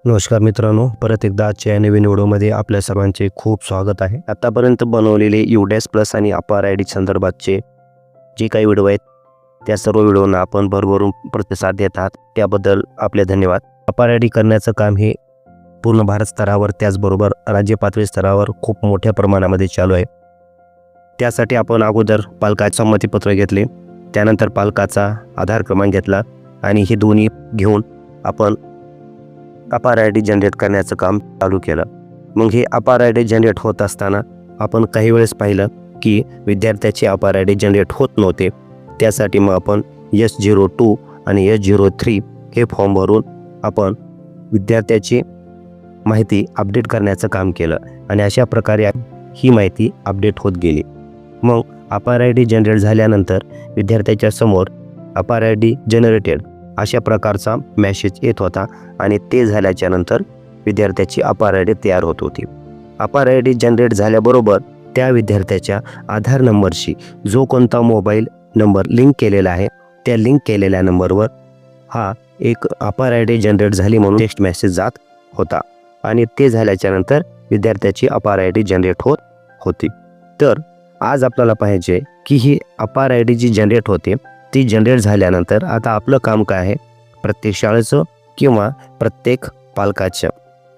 नमस्कार मित्रांनो, परत एकदा आजच्या या नवीन व्हिडिओमध्ये आपल्या सर्वांचे खूप स्वागत आहे. आतापर्यंत बनवलेले UDAS प्लस आणि अपार आय डी संदर्भातचे जे काही व्हिडिओ आहेत त्या सर्व व्हिडिओंना आपण भरभरून प्रतिसाद देत आहात, त्याबद्दल आपले धन्यवाद. अपार आय डी करण्याचं काम हे पूर्ण भारत स्तरावर त्याचबरोबर राज्य पातळी स्तरावर खूप मोठ्या प्रमाणामध्ये चालू आहे. त्यासाठी आपण अगोदर पालकाचे संमतीपत्र घेतले, त्यानंतर पालकाचा आधार क्रमांक घेतला आणि हे दोन्ही घेऊन आपण अपार आय डी जनरेट करण्याचं काम चालू केलं. मग हे अपार आय डी जनरेट होत असताना आपण काही वेळेस पाहिलं की विद्यार्थ्याचे अपार आय डी जनरेट होत नव्हते. त्यासाठी मग आपण S02 आणि S03 हे फॉर्म भरून आपण विद्यार्थ्याची माहिती अपडेट करण्याचं काम केलं आणि अशा प्रकारे ही माहिती अपडेट होत गेली. मग अपार आय डी जनरेट झाल्यानंतर विद्यार्थ्याच्या समोर अपार आय डी जनरेटेड अशा प्रकारचा मेसेज येत होता आणि ते झाल्याच्या नंतर विद्यार्थ्याची अपार आय डी तयार होत होती. अपार आय डी जनरेट झाल्याबरोबर त्या विद्यार्थ्याच्या आधार नंबरशी जो कोणता मोबाईल नंबर लिंक केलेला आहे त्या लिंक केलेल्या नंबरवर हा एक अपार आय डी जनरेट झाली म्हणून टेक्स्ट मेसेज जात होता आणि ते झाल्याच्या नंतर विद्यार्थ्याची अपार आय डी जनरेट होत होती. तर आज आपल्याला पाहिजे की ही अपार आय डी जी जनरेट होते ती जनरेट झाल्यानंतर आता आपलं काम काय आहे, प्रत्येक शाळेचं किंवा प्रत्येक पालकाचं,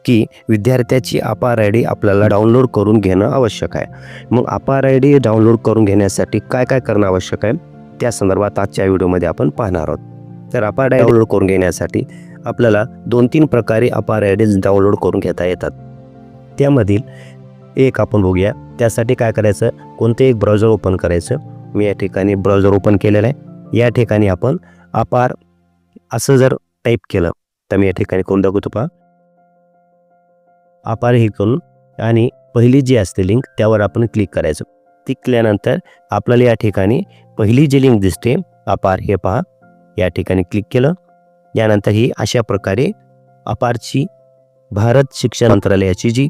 की विद्यार्थ्याची अपार आय डी आपल्याला डाउनलोड करून घेणं आवश्यक आहे. मग अपार आय डी डाउनलोड करून घेण्यासाठी काय काय करणं आवश्यक आहे त्या संदर्भात आजच्या व्हिडिओमध्ये आपण पाहणार आहोत. तर अपार आय डी डाउनलोड करून घेण्यासाठी आपल्याला 2-3 प्रकारे अपार आय डी डाउनलोड करून घेता येतात. त्यामधील एक आपण बघूया. त्यासाठी काय करायचं, कोणतं एक ब्राउझर ओपन करायचं. मी या ठिकाणी ब्राउझर ओपन केलेलं आहे. या ठिकाणी आपण अपार असं जर टाईप केलं तर मी या ठिकाणी करून दाखवतो पहा. अपार हे करून आणि पहिली जी असते लिंक त्यावर आपण क्लिक करायचं. ती केल्यानंतर आपल्याला या ठिकाणी पहिली जी लिंक दिसते अपार हे पहा, या ठिकाणी क्लिक केलं. यानंतर ही अशा प्रकारे अपारची भारत शिक्षण मंत्रालयाची जी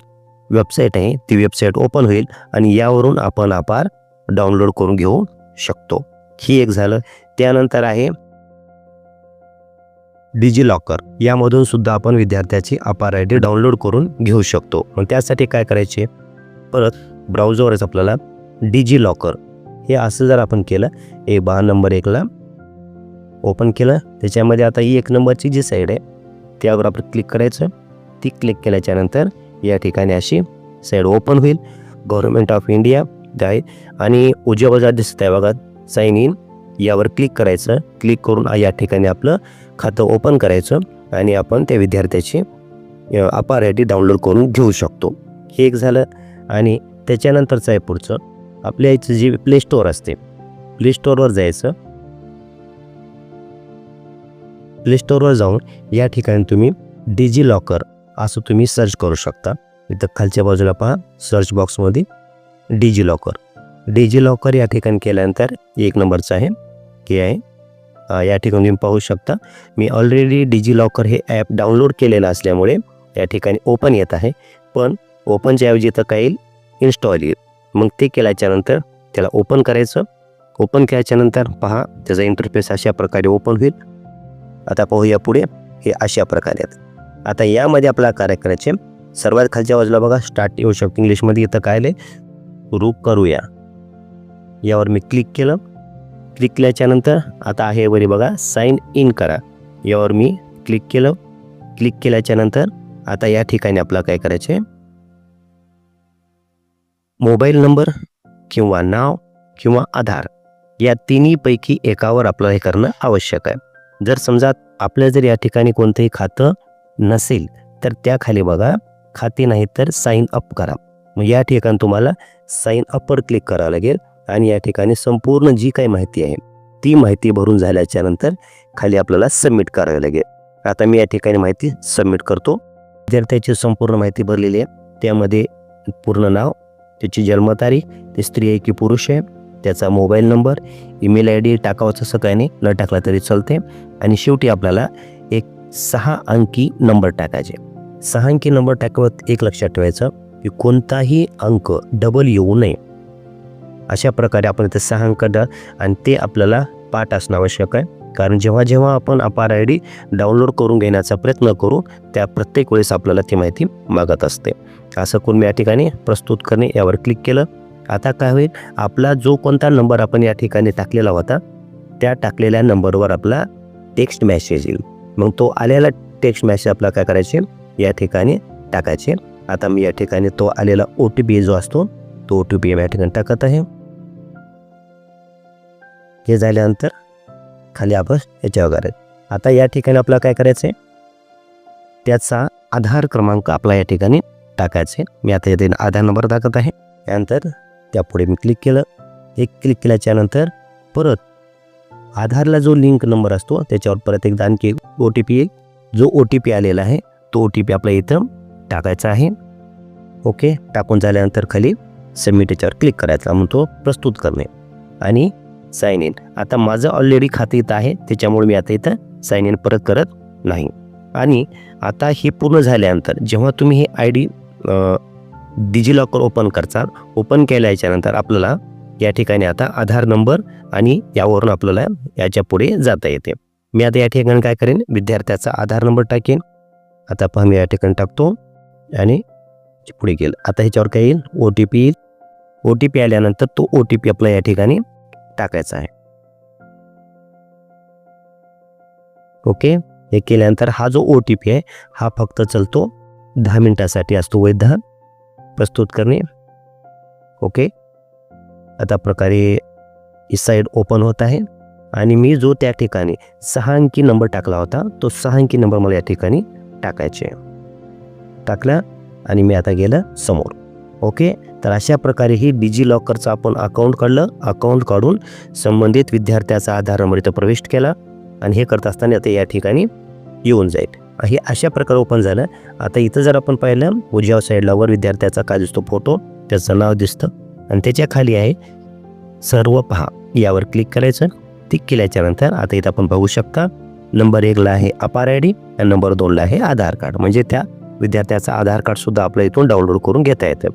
वेबसाईट आहे ती वेबसाईट ओपन होईल आणि यावरून आपण अपार डाउनलोड करून घेऊ शकतो. ही एक झालं. त्यानंतर आहे डिजिलॉकर. यामधून सुद्धा आपण विद्यार्थ्याची अपार आय डी डाउनलोड करून घेऊ शकतो. मग त्यासाठी काय करायचे, परत ब्राउझरवरच आपल्याला डिजिलॉकर हे असं जर आपण केलं, नंबर 1ला ओपन केलं. त्याच्यामध्ये आता ही 1 नंबरची जी साईड आहे त्यावर आपण क्लिक करायचं. ती क्लिक केल्याच्या नंतर या ठिकाणी अशी साईड ओपन होईल. गव्हर्नमेंट ऑफ इंडिया आहे आणि उजव्या बाजूला दिसत आहे बघा साइन इन, यावर क्लिक करायचं. क्लिक करून या ठिकाणी आपलं खातं ओपन करायचं आणि आपण त्या विद्यार्थ्याची अपार आय डी डाउनलोड करून घेऊ शकतो. हे एक झालं. आणि त्याच्यानंतरचं आहे पुढचं, आपल्या इथं जी प्ले स्टोअर असते, प्ले स्टोअरवर जायचं. प्ले स्टोअरवर जाऊन या ठिकाणी तुम्ही डिजिलॉकर असं तुम्ही सर्च करू शकता. इथं खालच्या बाजूला पहा सर्च बॉक्समध्ये डिजिलॉकर. डिजिलॉकर या ठिकाणी केल्यानंतर 1 नंबरचं आहे हे आहे. या ठिकाणी तुम्ही पाहू शकता मी ऑलरेडी डिजिलॉकर हे ॲप डाउनलोड केलेलं असल्यामुळे या ठिकाणी ओपन येत आहे, पण ओपनच्या ऐवजी तर काही इन्स्टॉल येईल. मग ते केल्याच्यानंतर त्याला ओपन करायचं. ओपन केल्याच्यानंतर पहा त्याचा इंटरफेस अशा प्रकारे ओपन होईल. आता पाहूया पुढे हे अशा प्रकारे आहेत. आता यामध्ये आपल्याला काय करायचे, सर्वात खालच्या बाजूला बघा स्टार्ट येऊ शकतो इंग्लिशमध्ये. इथं काय आले, सुरू करूया. यावर मी क्लिक केलं. क्लिक केल्याच्यानंतर आता आहे वरी बघा साइन इन करा, यावर मी क्लिक केलं. क्लिक केल्याच्यानंतर आता या ठिकाणी आपल्याला काय करायचे, मोबाईल नंबर किंवा नाव किंवा आधार या तिन्हीपैकी एकावर आपल्याला हे करणं आवश्यक आहे. जर समजा आपलं जर या ठिकाणी कोणतंही खातं नसेल तर त्याखाली बघा खाते नाही तर साइन अप करा. मग या ठिकाणी तुम्हाला साइन अपवर क्लिक करावं लागेल आणि या ठिकाणी संपूर्ण जी काही माहिती आहे ती माहिती भरून झाल्याच्या नंतर खाली आपल्याला सबमिट करावी लागेल. आता मी या ठिकाणी माहिती सबमिट करतो. विद्यार्थ्याची संपूर्ण माहिती भरलेली आहे. त्यामध्ये पूर्ण नाव, त्याची जन्मतारीख, ते स्त्री आहे की पुरुष आहे, त्याचा mobile number, email I D टाकावं तसं काही नाही, न टाकला तरी चालते. आणि शेवटी आपल्याला एक 6 अंकी नंबर टाकायचे. 6 अंकी नंबर टाकवत एक लक्षात ठेवायचं की कोणताही अंक डबल येऊ नये. अशा प्रकारे आपण इथे 6 अंक आणि ते आपल्याला पाठ असणं आवश्यक आहे. कारण जेव्हा जेव्हा आपण अपार आय डी डाउनलोड करून घेण्याचा प्रयत्न करू त्या प्रत्येक वेळेस आपल्याला ती माहिती मागत असते. असं करून मी या ठिकाणी प्रस्तुत करणे यावर क्लिक केलं. आता काय होईल, आपला जो कोणता नंबर आपण या ठिकाणी टाकलेला होता त्या टाकलेल्या नंबरवर आपला टेक्स्ट मेसेज येईल. मग तो आलेला टेक्स्ट मेसेज आपला काय करायचे, या ठिकाणी टाकायचे. आता मी या ठिकाणी तो आलेला OTP जो असतो तो OTP या ठिकाणी टाकत आहे. हे झाल्यानंतर खाली आपण याच्यावर करायचं. आता या ठिकाणी आपल्याला काय करायचं आहे, त्याचा आधार क्रमांक आपला या ठिकाणी टाकायचे. मी आता येथे आधार नंबर टाकत आहे. त्यानंतर त्यापुढे मी क्लिक केलं. एक क्लिक केल्याच्या नंतर परत आधारला जो लिंक नंबर असतो त्याच्यावर परत एकदा आणखी OTP येईल. जो OTP आलेला आहे तो OTP आपल्या इथं टाकायचा आहे. ओके, टाकून झाल्यानंतर खाली सबमिट याच्यावर क्लिक करायचा, मग तो प्रस्तुत करणे आणि साइन इन. आता माझं ऑलरेडी खातं इथं आहे त्याच्यामुळे मी आता इथं साइन इन परत करत नाही. आणि आता हे पूर्ण झाल्यानंतर जेव्हा तुम्ही हे ID डिजिलॉकर ओपन करता, ओपन केल्याच्यानंतर आपल्याला या ठिकाणी आता आधार नंबर आणि यावरून आपल्याला याच्या पुढे जाता येते. मी आता या ठिकाणी काय करेन, विद्यार्थ्याचा आधार नंबर टाकेन. आता पहा मी या ठिकाणी टाकतो आणि पुढे गेलं. आता ह्याच्यावर काय येईल, OTP येईल. OTP आल्यानंतर तो OTP आपला या ठिकाणी टाकायचा आहे. ओके, हे केल्यानंतर हा जो OTP आहे हा फक्त चलतो 10 मिनिटासाठी असतो, वैध प्रस्तुत करणे. ओके, आता प्रकारे ही साईड ओपन होत आहे आणि मी जो त्या ठिकाणी 6 अंकी नंबर टाकला होता तो 6 अंकी नंबर मला या ठिकाणी टाकायचे. टाकला आणि मी आता गेलं समोर. ओके, तर अशा प्रकारे ही डिजिलॉकरचं आपण अकाउंट काढलं. अकाउंट काढून संबंधित विद्यार्थ्याचा आधार नंबर इथं प्रविष्ट केला आणि हे करत असताना आता या ठिकाणी येऊन जाईल. हे अशा प्रकारे ओपन झालं. आता इथं जर आपण पाहिलं उजव्या साईडला वर विद्यार्थ्याचा काय दिसतो, फोटो, त्याचं नाव दिसतं आणि त्याच्या खाली आहे सर्व पहा, यावर क्लिक करायचं. क्लिक केल्याच्या नंतर आता इथं आपण बघू शकता नंबर 1ला आहे अपार ID आणि नंबर 2ला आहे आधार कार्ड. म्हणजे त्या विद्यार्थ्याचा आधार कार्ड सुद्धा आपल्या इथून डाउनलोड करून घेता येतं.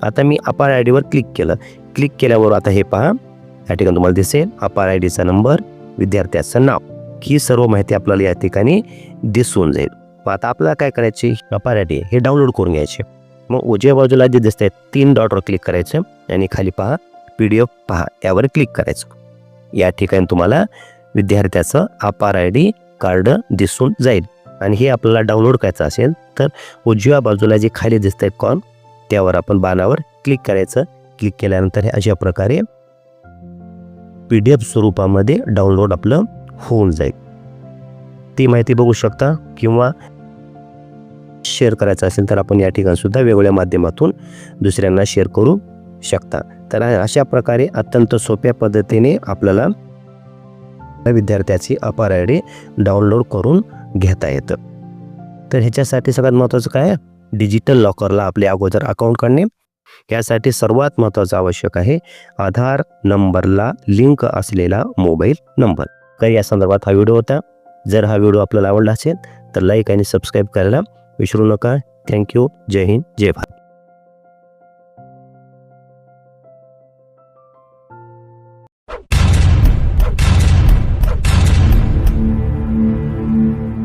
आता मी अपार आयडीवर क्लिक केलं. क्लिक केल्यावर आता हे पहा या ठिकाणी तुम्हाला दिसेल अपार आयडीचा नंबर, विद्यार्थ्याचं नाव, ही सर्व माहिती आपल्याला या ठिकाणी दिसून जाईल. आता आपल्याला काय करायचे, अपार आयडी हे डाउनलोड करून घ्यायचे. मग उजव्या बाजूला जे दिसत आहेत 3 डॉटवर क्लिक करायचं आणि खाली पहा PDF पहा, यावर क्लिक करायचं. या ठिकाणी तुम्हाला विद्यार्थ्याचं अपार आयडी कार्ड दिसून जाईल. आणि हे आपल्याला डाउनलोड करायचं असेल तर उजव्या बाजूला जे खाली दिसत आहेत कॉर्न, त्यावर आपण बाणावर क्लिक करायचं. क्लिक केल्यानंतर हे अशा प्रकारे PDF स्वरूपामध्ये डाउनलोड आपलं होऊन जाईल. ती माहिती बघू शकता किंवा शेअर करायचं असेल तर आपण या ठिकाणी सुद्धा वेगवेगळ्या माध्यमातून दुसऱ्यांना शेअर करू शकता. तर अशा प्रकारे अत्यंत सोप्या पद्धतीने आपल्याला विद्यार्थ्याची अपार आयडी डाउनलोड करून घेता येतं. तर ह्याच्यासाठी सगळ्यात महत्त्वाचं काय आहे, डिजिटल लॉकरला आपले अगोदर अकाउंट काढणे. यासाठी सर्वात महत्त्वाचं आवश्यक आहे आधार नंबरला लिंक असलेला मोबाईल नंबर. तर या संदर्भात हा व्हिडिओ होता. जर हा व्हिडिओ आपल्याला आवडला असेल तर लाईक आणि सबस्क्राईब करायला विसरू नका. थँक्यू. जय हिंद, जय भारत.